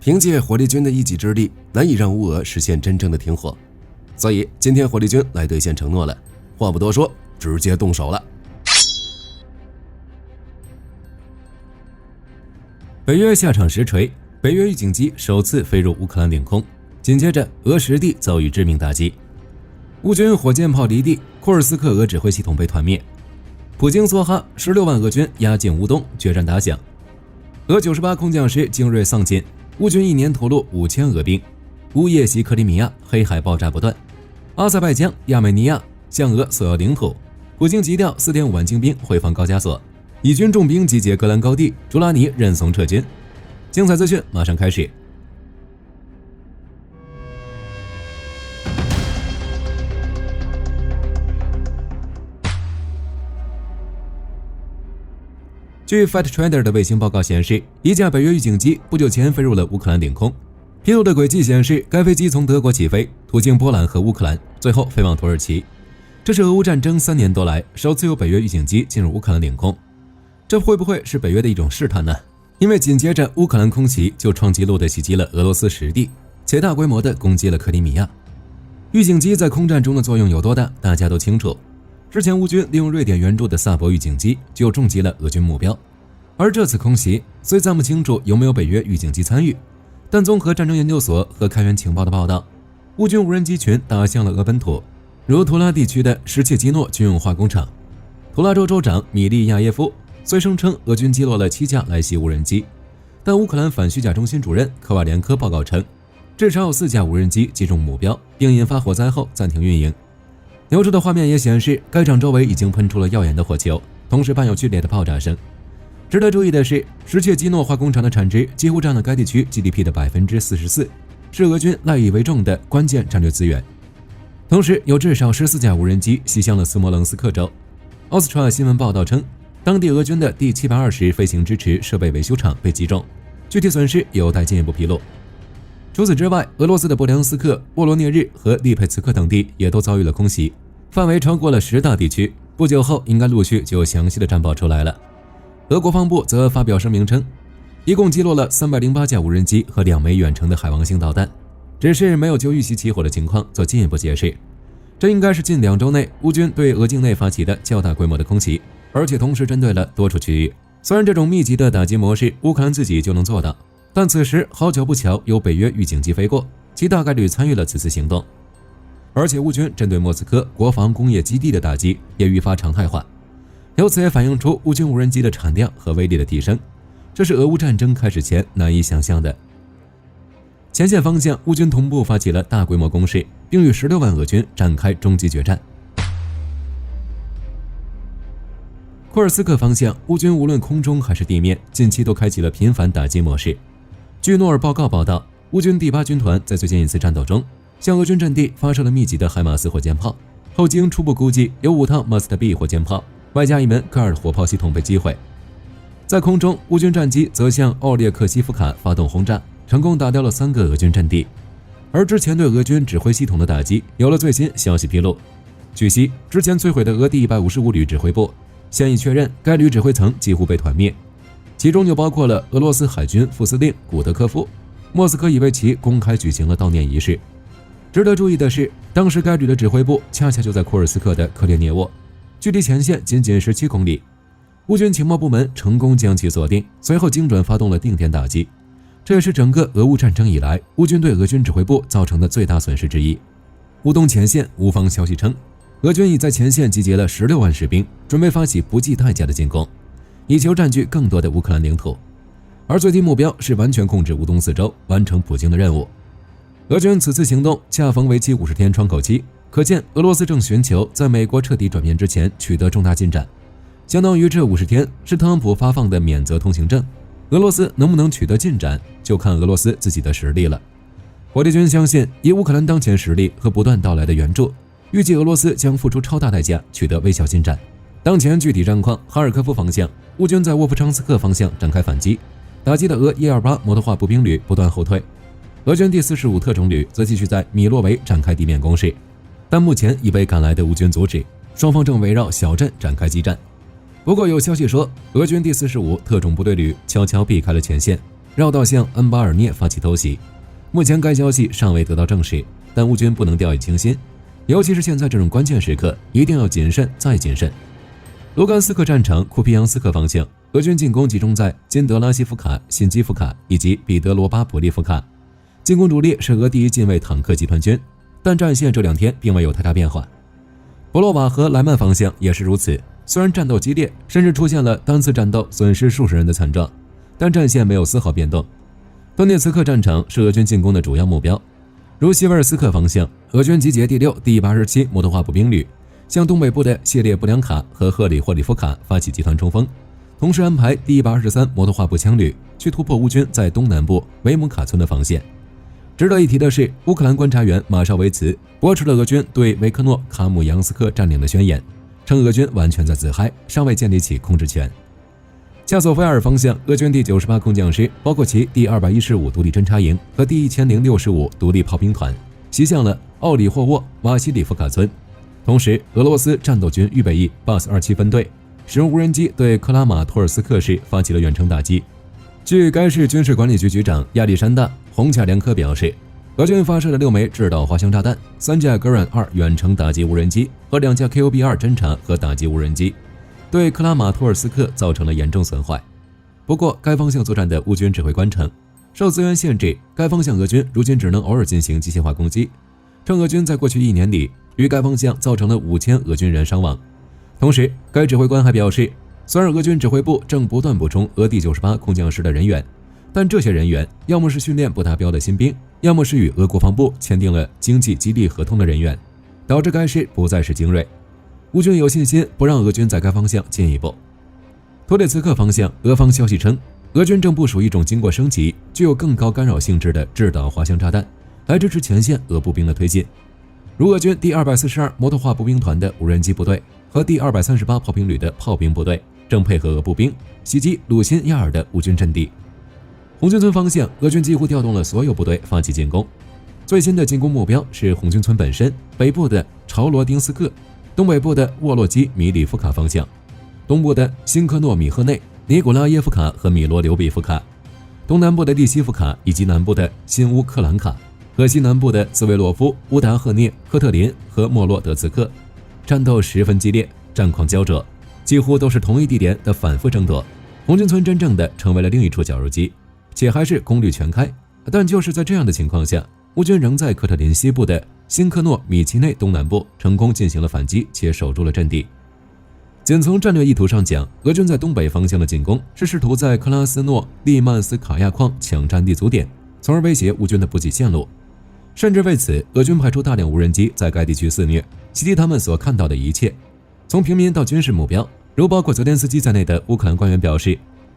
凭借火力军的一己之力，难以让乌俄实现真正的停火。所以今天火力军来兑现承诺了，话不多说，直接动手了。北约下场实锤，北约预警机首次飞入乌克兰领空，紧接着俄实地遭遇致命打击，乌军火箭炮离地，库尔斯克俄指挥系统被团灭，普京梭哈16万俄军压境乌东，决战打响。俄98空降师精锐丧尽，乌军1年投入5000俄兵。乌夜袭克里米亚，黑海爆炸不断。阿塞拜疆、亚美尼亚向俄索要领土，普京急调4.5万精兵回防高加索，以军重兵集结戈兰高地，朱拉尼认怂撤军。精彩资讯马上开始。据 Fight Trader 的卫星报告显示，一架北约预警机不久前飞入了乌克兰领空。披露的轨迹显示，该飞机从德国起飞，途经波兰和乌克兰，最后飞往土耳其。这是俄乌战争3年多来首次有北约预警机进入乌克兰领空。这会不会是北约的一种试探呢？因为紧接着乌克兰空袭就创纪录地袭击了俄罗斯实地，且大规模地攻击了克里米亚。预警机在空战中的作用有多大，大家都清楚。之前乌军利用瑞典援助的萨博预警机就重击了俄军目标，而这次空袭虽暂不清楚有没有北约预警机参与，但综合战争研究所和开源情报的报道，乌军无人机群打向了俄本土，如图拉地区的什切基诺军用化工厂。图拉州州长米利亚耶夫虽声称俄军击落了7架来袭无人机，但乌克兰反虚假中心主任科瓦连科报告称，至少有4架无人机击中目标并引发火灾后暂停运营。流出的画面也显示，该厂周围已经喷出了耀眼的火球，同时伴有剧烈的爆炸声。值得注意的是，什切基诺化工厂的产值几乎占了该地区 GDP 的 44%， 是俄军赖以为重的关键战略资源。同时，有至少14架无人机袭向了斯摩棱斯克州。奥斯特新闻报道称，当地俄军的第720飞行支持设备维修厂被击中，具体损失有待进一步披露。除此之外，俄罗斯的布良斯克、沃罗涅日和利佩茨克等地也都遭遇了空袭，范围超过了10大地区。不久后应该陆续就有详细的战报出来了。俄国防部则发表声明称，一共击落了308架无人机和2枚远程的海王星导弹，只是没有就遇袭起火的情况做进一步解释。这应该是近2周内乌军对俄境内发起的较大规模的空袭，而且同时针对了多处区域。虽然这种密集的打击模式乌克兰自己就能做到，但此时好巧不巧有北约预警机飞过，其大概率参与了此次行动。而且乌军针对莫斯科国防工业基地的打击也愈发常态化，由此也反映出乌军无人机的产量和威力的提升，这是俄乌战争开始前难以想象的。前线方向，乌军同步发起了大规模攻势，并与16万俄军展开终极决战。库尔斯克方向，乌军无论空中还是地面，近期都开启了频繁打击模式。据诺尔报告报道，乌军第8军团在最近一次战斗中，向俄军阵地发射了密集的海马斯火箭炮，后经初步估计有5套 Must B 火箭炮，外加1门戈尔火炮系统被击毁。在空中，乌军战机则向奥列克西夫卡发动轰炸，成功打掉了3个俄军阵地。而之前对俄军指挥系统的打击有了最新消息披露。据悉，之前摧毁的俄第155旅指挥部现已确认该旅指挥层几乎被团灭，其中就包括了俄罗斯海军副司令古德科夫。莫斯科已为其公开举行了悼念仪式。值得注意的是，当时该旅的指挥部恰恰就在库尔斯克的克列涅沃，距离前线仅仅17公里。乌军情报部门成功将其锁定，随后精准发动了定点打击。这也是整个俄乌战争以来乌军对俄军指挥部造成的最大损失之一。乌东前线，乌方消息称，俄军已在前线集结了16万士兵，准备发起不计代价的进攻，以求占据更多的乌克兰领土。而最低目标是完全控制乌东4州，完成普京的任务。俄军此次行动恰逢为期50天窗口期，可见俄罗斯正寻求在美国彻底转变之前取得重大进展，相当于这50天是特朗普发放的免责通行证。俄罗斯能不能取得进展，就看俄罗斯自己的实力了。火力军相信，以乌克兰当前实力和不断到来的援助，预计俄罗斯将付出超大代价取得微小进展。当前具体战况，哈尔科夫方向，乌军在沃夫昌斯克方向展开反击，打击的俄128摩托化步兵旅不断后退。俄军第45特种旅则继续在米洛维展开地面攻势，但目前已被赶来的乌军阻止，双方正围绕小镇展开激战。不过有消息说，俄军第45特种部队旅悄悄避开了前线，绕道向恩巴尔涅发起偷袭。目前该消息尚未得到证实，但乌军不能掉以轻心，尤其是现在这种关键时刻，一定要谨慎再谨慎。卢甘斯克战场库皮扬斯克方向，俄军进攻集中在金德拉西夫卡、辛基夫卡以及彼得罗巴普利夫卡，进攻主力是俄第一近卫坦克集团军，但战线这2天并没有太大变化。博洛瓦和莱曼方向也是如此，虽然战斗激烈，甚至出现了单次战斗损失数十人的惨状，但战线没有丝毫变动。顿涅茨克战场是俄军进攻的主要目标，如西维尔斯克方向，俄军集结第6、第187摩托化步兵旅，向东北部的谢列布良卡和赫里霍里夫卡发起集团冲锋，同时安排第123摩托化步枪旅去突破乌军在东南部维姆卡村的防线。值得一提的是，乌克兰观察员马绍维茨驳斥了俄军对维克诺卡姆扬斯克占领的宣言，称俄军完全在自嗨，尚未建立起控制权。恰索菲尔方向，俄军第98空降师包括其第215独立侦察营和第1065独立炮兵团袭向了奥里霍沃瓦西里夫卡村。同时，俄罗斯战斗军预备役 BAS-27分队使用无人机对克拉马托尔斯克市发起了远程打击。据该市军事管理局局长亚历山大·洪卡连科表示，俄军发射了6枚制导滑翔炸弹、3架格软2远程打击无人机和2架 KOB-2 侦察和打击无人机，对克拉马托尔斯克造成了严重损坏。不过，该方向作战的乌军指挥官称，受资源限制，该方向俄军如今只能偶尔进行机械化攻击，称俄军在过去1年里于该方向造成了5000俄军人伤亡。同时，该指挥官还表示，虽然俄军指挥部正不断补充俄第98空降师的人员，但这些人员要么是训练不达标的新兵，要么是与俄国防部签订了经济激励合同的人员，导致该师不再是精锐。乌军有信心不让俄军在该方向进一步。托列茨克方向，俄方消息称，俄军正部署一种经过升级、具有更高干扰性质的制导滑翔炸弹，来支持前线俄步兵的推进。如俄军第242摩托化步兵团的无人机部队和第238炮兵旅的炮兵部队正配合俄步兵袭击鲁辛亚尔的乌军阵地。红军村方向，俄军几乎调动了所有部队发起进攻。最新的进攻目标是红军村本身，北部的朝罗丁斯克，东北部的沃洛基米里夫卡方向，东部的辛科诺米赫内、尼古拉耶夫卡和米罗留比夫卡，东南部的利西夫卡以及南部的新乌克兰卡和西南部的斯维洛夫、乌达赫涅、科特林和莫洛德茨克。战斗十分激烈，战况焦灼，几乎都是同一地点的反复争夺。红军村真正的成为了另一处绞肉机，且还是功率全开。但就是在这样的情况下，乌军仍在科特林西部的辛科诺米奇内东南部成功进行了反击，且守住了阵地。仅从战略意图上讲，俄军在东北方向的进攻是试图在克拉斯诺利曼斯卡亚矿抢占地足点，从而威胁乌军的补给线路。甚至为此，俄军派出大量无人机在该地区肆虐，袭击他们所看到的一切，从平民到军事目标。如包括泽连斯基在内的乌克兰官员表示，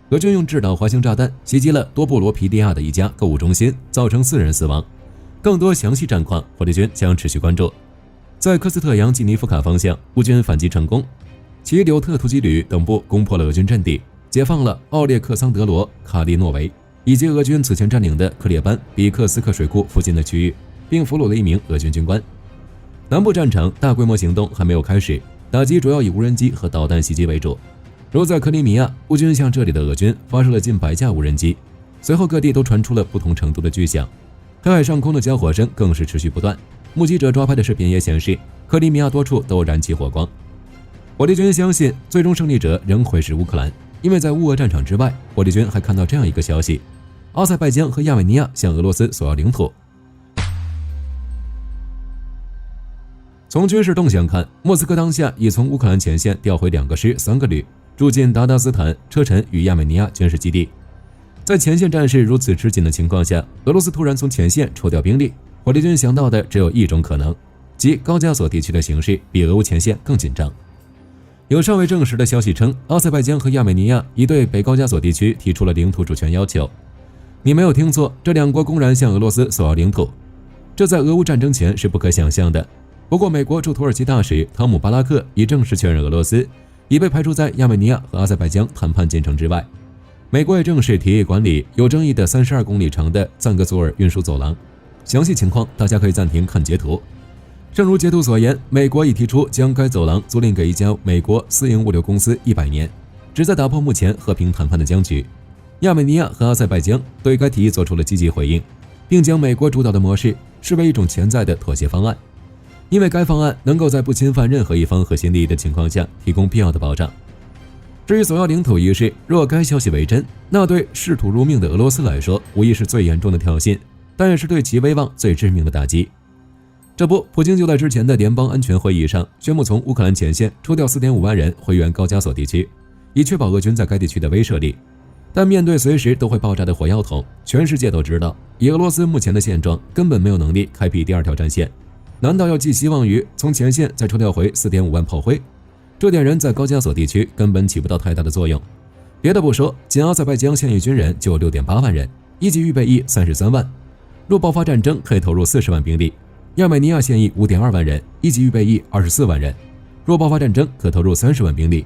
俄军用制导滑翔炸弹袭击了多布罗皮利亚的一家购物中心，造成4人死亡。更多详细战况，火力军将持续关注。在科斯特扬季尼夫卡方向，乌军反击成功，其柳特突击旅等部攻破了俄军阵地，解放了奥列克桑德罗卡利诺维以及俄军此前占领的克列班比克斯克水库附近的区域，并俘虏了1名俄军军官。南部战场大规模行动还没有开始，打击主要以无人机和导弹袭击为主。如在克里米亚，乌军向这里的俄军发射了近100架无人机，随后各地都传出了不同程度的巨响，黑海上空的交火声更是持续不断。目击者抓拍的视频也显示，克里米亚多处都燃起火光。火力军相信，最终胜利者仍会是乌克兰，因为在乌俄战场之外，火力军还看到这样一个消息：阿塞拜疆和亚美尼亚向俄罗斯索要领土。从军事动向看，莫斯科当下已从乌克兰前线调回2个师、3个旅，驻进达达斯坦、车臣与亚美尼亚军事基地。在前线战事如此吃紧的情况下，俄罗斯突然从前线抽调兵力，火力军想到的只有一种可能，即高加索地区的形势比俄乌前线更紧张。有尚未证实的消息称，阿塞拜疆和亚美尼亚已对北高加索地区提出了领土主权要求。你没有听错，这2国公然向俄罗斯索要领土，这在俄乌战争前是不可想象的。不过，美国驻土耳其大使汤姆·巴拉克已正式确认，俄罗斯已被排除在亚美尼亚和阿塞拜疆谈判进程之外。美国也正式提议管理有争议的32公里长的赞格佐尔运输走廊。详细情况大家可以暂停看截图。正如截图所言，美国已提出将该走廊租赁给一家美国私营物流公司100年，旨在打破目前和平谈判的僵局。亚美尼亚和阿塞拜疆对该提议做出了积极回应，并将美国主导的模式视为一种潜在的妥协方案，因为该方案能够在不侵犯任何一方核心利益的情况下提供必要的保障。至于索要领土一事，若该消息为真，那对试图入命的俄罗斯来说无疑是最严重的挑衅，但也是对其威望最致命的打击。这不，普京就在之前的联邦安全会议上宣布从乌克兰前线抽调 4.5 万人回援高加索地区，以确保俄军在该地区的威慑力。但面对随时都会爆炸的火药桶，全世界都知道，以俄罗斯目前的现状，根本没有能力开辟第二条战线。难道要寄希望于从前线再抽调回 4.5 万炮灰？这点人在高加索地区根本起不到太大的作用。别的不说，仅阿塞拜疆现役军人就 6.8 万人，一级预备役33万，若爆发战争可以投入40万兵力。亚美尼亚现役 5.2 万人，一级预备役24万人，若爆发战争可投入30万兵力。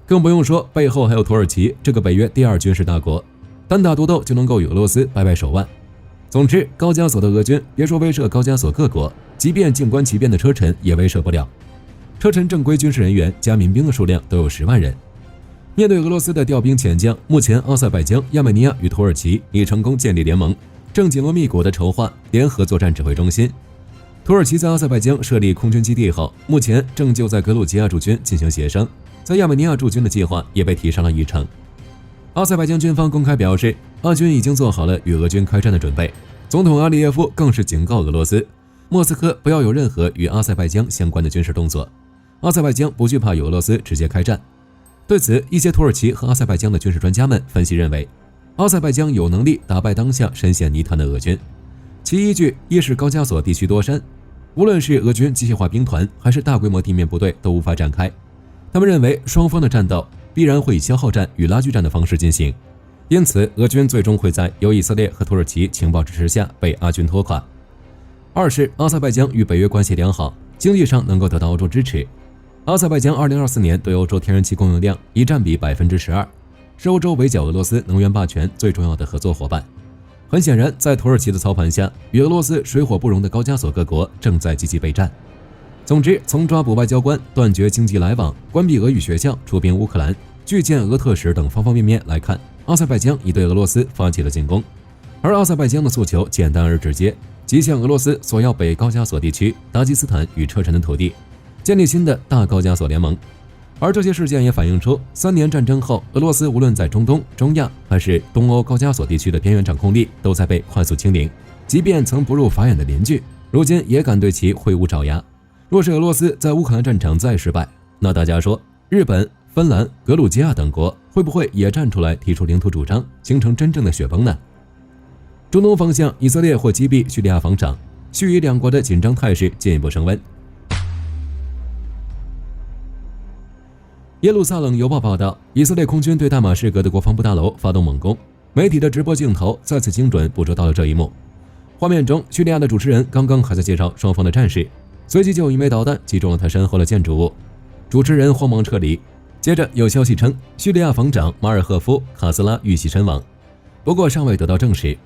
更不用说背后还有土耳其这个北约第二军事大国，单打独斗就能够与俄罗斯掰掰手腕。总之，高加索的俄军别说威慑高加索各国，即便静观其变的车臣也威慑不了。车臣正规军事人员加民兵的数量都有10万人。面对俄罗斯的调兵遣将，目前阿塞拜疆、亚美尼亚与土耳其已成功建立联盟，正紧锣密鼓地筹划联合作战指挥中心。土耳其在阿塞拜疆设立空军基地后，目前正就在格鲁吉亚驻军进行协商，在亚美尼亚驻军的计划也被提上了议程。阿塞拜疆军方公开表示，阿军已经做好了与俄军开战的准备。总统阿里耶夫更是警告俄罗斯，莫斯科不要有任何与阿塞拜疆相关的军事动作。阿塞拜疆不惧怕与俄罗斯直接开战。对此，一些土耳其和阿塞拜疆的军事专家们分析认为，阿塞拜疆有能力打败当下深陷泥潭的俄军。其依据一是高加索地区多山，无论是俄军机械化兵团还是大规模地面部队都无法展开。他们认为双方的战斗必然会以消耗战与拉锯战的方式进行，因此俄军最终会在由以色列和土耳其情报支持下被阿军拖垮。二是阿塞拜疆与北约关系良好，经济上能够得到欧洲支持。阿塞拜疆2024年对欧洲天然气供应量已占比 12%， 是欧洲围剿俄罗斯能源霸权最重要的合作伙伴。很显然，在土耳其的操盘下，与俄罗斯水火不容的高加索各国正在积极备战。总之，从抓捕外交官、断绝经济来往、关闭俄语学校、出兵乌克兰、拒建俄特使等方方面面来看，阿塞拜疆已对俄罗斯发起了进攻。而阿塞拜疆的诉求简单而直接，即向俄罗斯索要北高加索地区、达吉斯坦与车臣的土地，建立新的大高加索联盟。而这些事件也反映出，3年战争后，俄罗斯无论在中东、中亚还是东欧高加索地区的边缘掌控力都在被快速清零。即便曾不入法眼的邻居，如今也敢对其挥舞爪牙。若是俄罗斯在乌克兰战场再失败，那大家说，日本、芬兰、格鲁吉亚等国会不会也站出来提出领土主张，形成真正的雪崩呢？中东方向，以色列或击毙叙利亚防长，叙以两国的紧张态势进一步升温。耶路撒冷邮报报道，以色列空军对大马士革的国防部大楼发动猛攻，媒体的直播镜头再次精准捕捉到了这一幕。画面中，叙利亚的主持人刚刚还在介绍双方的战事，随即就有一枚导弹击中了他身后的建筑物，主持人慌忙撤离。接着有消息称，叙利亚防长马尔赫夫·卡斯拉遇袭身亡，不过尚未得到证实。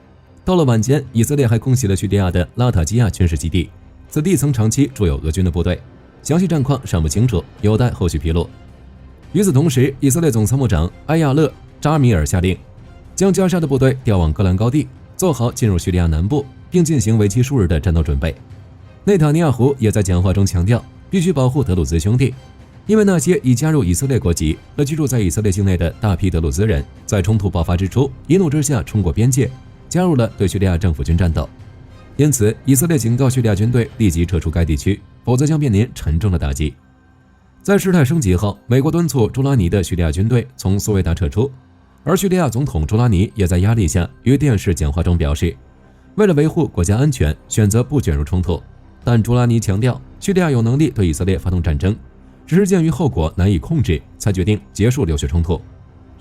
到了晚间，以色列还空袭了叙利亚的拉塔基亚军事基地，此地曾长期驻有俄军的部队，详细战况尚不清楚，有待后续披露。与此同时，以色列总参谋长埃亚勒·扎米尔下令将加沙的部队调往戈兰高地，做好进入叙利亚南部并进行为期数日的战斗准备。内塔尼亚胡也在讲话中强调，必须保护德鲁兹兄弟，因为那些已加入以色列国籍和居住在以色列境内的大批德鲁兹人，在冲突爆发之初一怒之下冲过边界，加入了对叙利亚政府军战斗。因此，以色列警告叙利亚军队立即撤出该地区，否则将面临沉重的打击。在事态升级后，美国敦促朱拉尼的叙利亚军队从苏维达撤出，而叙利亚总统朱拉尼也在压力下于电视讲话中表示，为了维护国家安全，选择不卷入冲突。但朱拉尼强调，叙利亚有能力对以色列发动战争，只是鉴于后果难以控制，才决定结束流血冲突。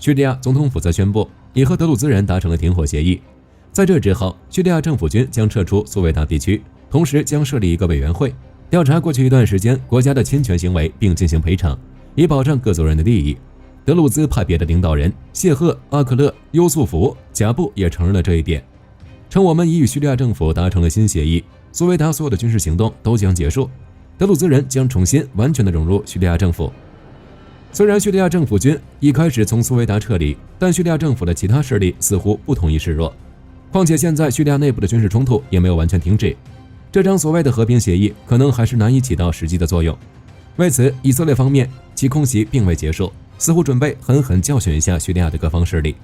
叙利亚总统府则宣布，已和德鲁兹人达成了停火协议。在这之后，叙利亚政府军将撤出苏维达地区，同时将设立一个委员会，调查过去一段时间国家的侵权行为，并进行赔偿，以保障各族人的利益。德鲁兹派别的领导人谢赫、阿克勒、优素福、贾布也承认了这一点，称我们已与叙利亚政府达成了新协议，苏维达所有的军事行动都将结束，德鲁兹人将重新完全的融入叙利亚政府。虽然叙利亚政府军一开始从苏维达撤离，但叙利亚政府的其他势力似乎不同意示弱。况且现在叙利亚内部的军事冲突也没有完全停止，这张所谓的和平协议可能还是难以起到实际的作用。为此，以色列方面其空袭并未结束，似乎准备狠狠教训一下叙利亚的各方势力。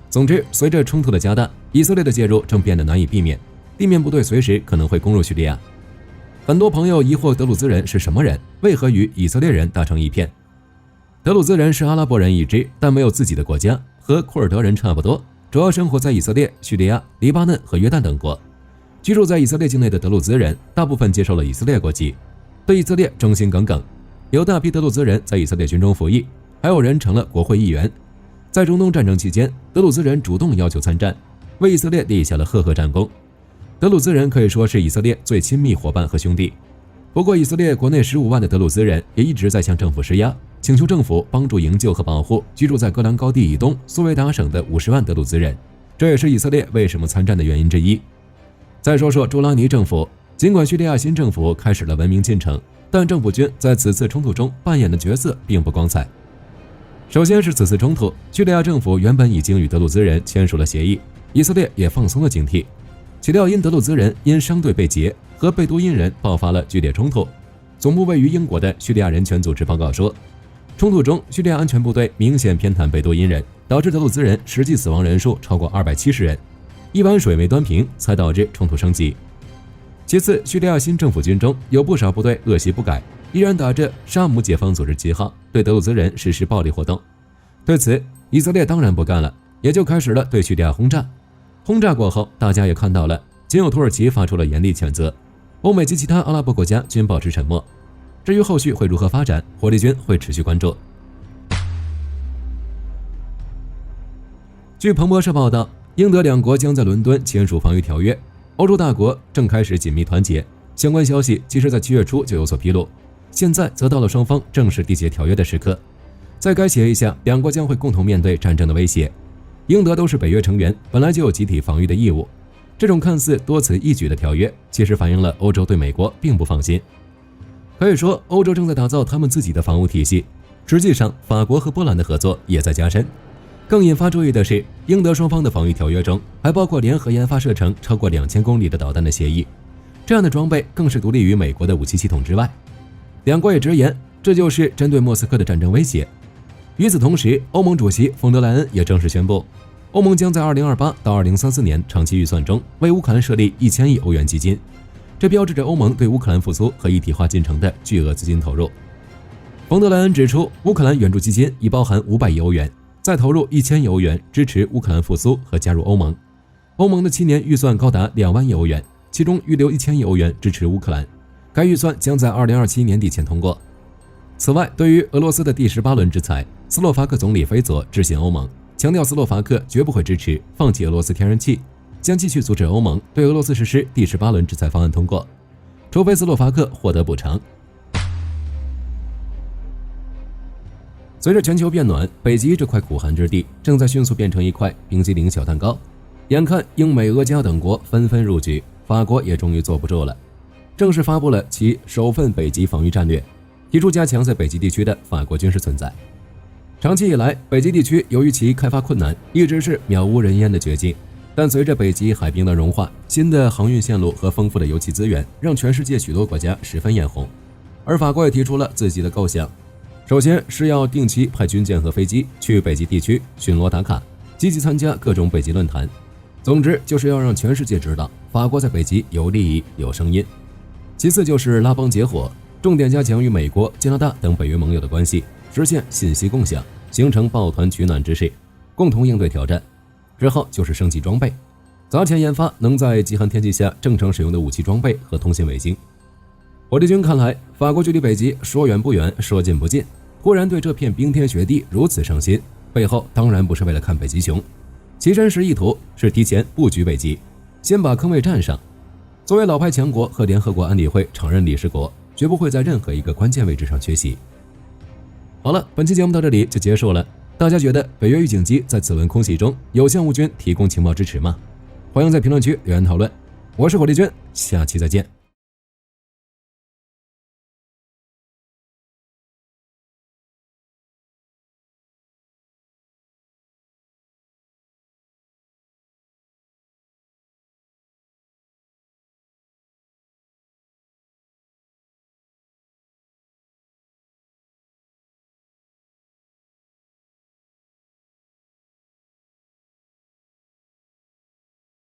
总之，随着冲突的加大，以色列的介入正变得难以避免，地面部队随时可能会攻入叙利亚。很多朋友疑惑德鲁兹人是什么人，为何与以色列人打成一片？德鲁兹人是阿拉伯人一支，但没有自己的国家，和库尔德人差不多，主要生活在以色列、叙利亚、黎巴嫩和约旦等国。居住在以色列境内的德鲁兹人大部分接受了以色列国籍，对以色列忠心耿耿。有大批德鲁兹人在以色列军中服役，还有人成了国会议员。在中东战争期间，德鲁兹人主动要求参战，为以色列立下了赫赫战功。德鲁兹人可以说是以色列最亲密伙伴和兄弟。不过，以色列国内15万的德鲁兹人也一直在向政府施压，请求政府帮助营救和保护居住在戈兰高地以东苏维达省的50万德鲁兹人，这也是以色列为什么参战的原因之一。再说说朱拉尼政府，尽管叙利亚新政府开始了文明进程，但政府军在此次冲突中扮演的角色并不光彩。首先是此次冲突，叙利亚政府原本已经与德鲁兹人签署了协议，以色列也放松了警惕。岂料因德鲁兹人因商队被劫和贝都因人爆发了剧烈冲突。总部位于英国的叙利亚人权组织报告说，冲突中叙利亚安全部队明显偏袒贝都因人，导致德鲁兹人实际死亡人数超过270人，一碗水没端平才导致冲突升级。其次，叙利亚新政府军中有不少部队恶习不改，依然打着沙姆解放组织旗号对德鲁兹人实施暴力活动。对此，以色列当然不干了，也就开始了对叙利亚轰炸。轰炸过后，大家也看到了，仅有土耳其发出了严厉谴责，欧美及其他阿拉伯国家均保持沉默。至于后续会如何发展，火力军会持续关注。据彭博社报道，英德两国将在伦敦签署防御条约，欧洲大国正开始紧密团结。相关消息其实在7月初就有所披露，现在则到了双方正式缔结条约的时刻。再改写一下，两国将会共同面对战争的威胁。英德都是北约成员，本来就有集体防御的义务。这种看似多此一举的条约，其实反映了欧洲对美国并不放心。可以说，欧洲正在打造他们自己的防务体系。实际上，法国和波兰的合作也在加深。更引发注意的是，英德双方的防御条约中还包括联合研发射程超过2000公里的导弹的协议。这样的装备更是独立于美国的武器系统之外。两国也直言，这就是针对莫斯科的战争威胁。与此同时，欧盟主席冯德莱恩也正式宣布，欧盟将在2028到2034年长期预算中为乌克兰设立1000亿欧元基金，这标志着欧盟对乌克兰复苏和一体化进程的巨额资金投入。冯德莱恩指出，乌克兰援助基金已包含500亿欧元，再投入1000亿欧元支持乌克兰复苏和加入欧盟。欧盟的7年预算高达2万亿欧元，其中预留1000亿欧元支持乌克兰，该预算将在2027年底前通过。此外，对于俄罗斯的第18轮制裁，斯洛伐克总理菲佐致信欧盟，强调斯洛伐克绝不会支持放弃俄罗斯天然气，将继续阻止欧盟对俄罗斯实施第18轮制裁方案通过，除非斯洛伐克获得补偿。随着全球变暖，北极这块苦寒之地正在迅速变成一块冰激凌小蛋糕。眼看英美俄加等国纷纷入局，法国也终于坐不住了，正式发布了其首份北极防御战略，提出加强在北极地区的法国军事存在。长期以来，北极地区由于其开发困难，一直是渺无人烟的绝境。但随着北极海冰的融化，新的航运线路和丰富的油气资源，让全世界许多国家十分眼红。而法国也提出了自己的构想，首先是要定期派军舰和飞机去北极地区巡逻打卡，积极参加各种北极论坛。总之，就是要让全世界知道法国在北极有利益、有声音。其次就是拉帮结伙，重点加强与美国、加拿大等北约盟友的关系，实现信息共享，形成抱团取暖之势，共同应对挑战。之后就是升级装备，砸钱研发能在极寒天气下正常使用的武器装备和通信卫星。火力军看来，法国距离北极说远不远，说近不近，忽然对这片冰天雪地如此上心，背后当然不是为了看北极熊，其真实意图是提前布局北极，先把坑位占上。作为老牌强国和联合国安理会常任理事国，绝不会在任何一个关键位置上缺席。好了，本期节目到这里就结束了。大家觉得北约预警机在此轮空袭中有向乌军提供情报支持吗？欢迎在评论区留言讨论。我是火力军，下期再见。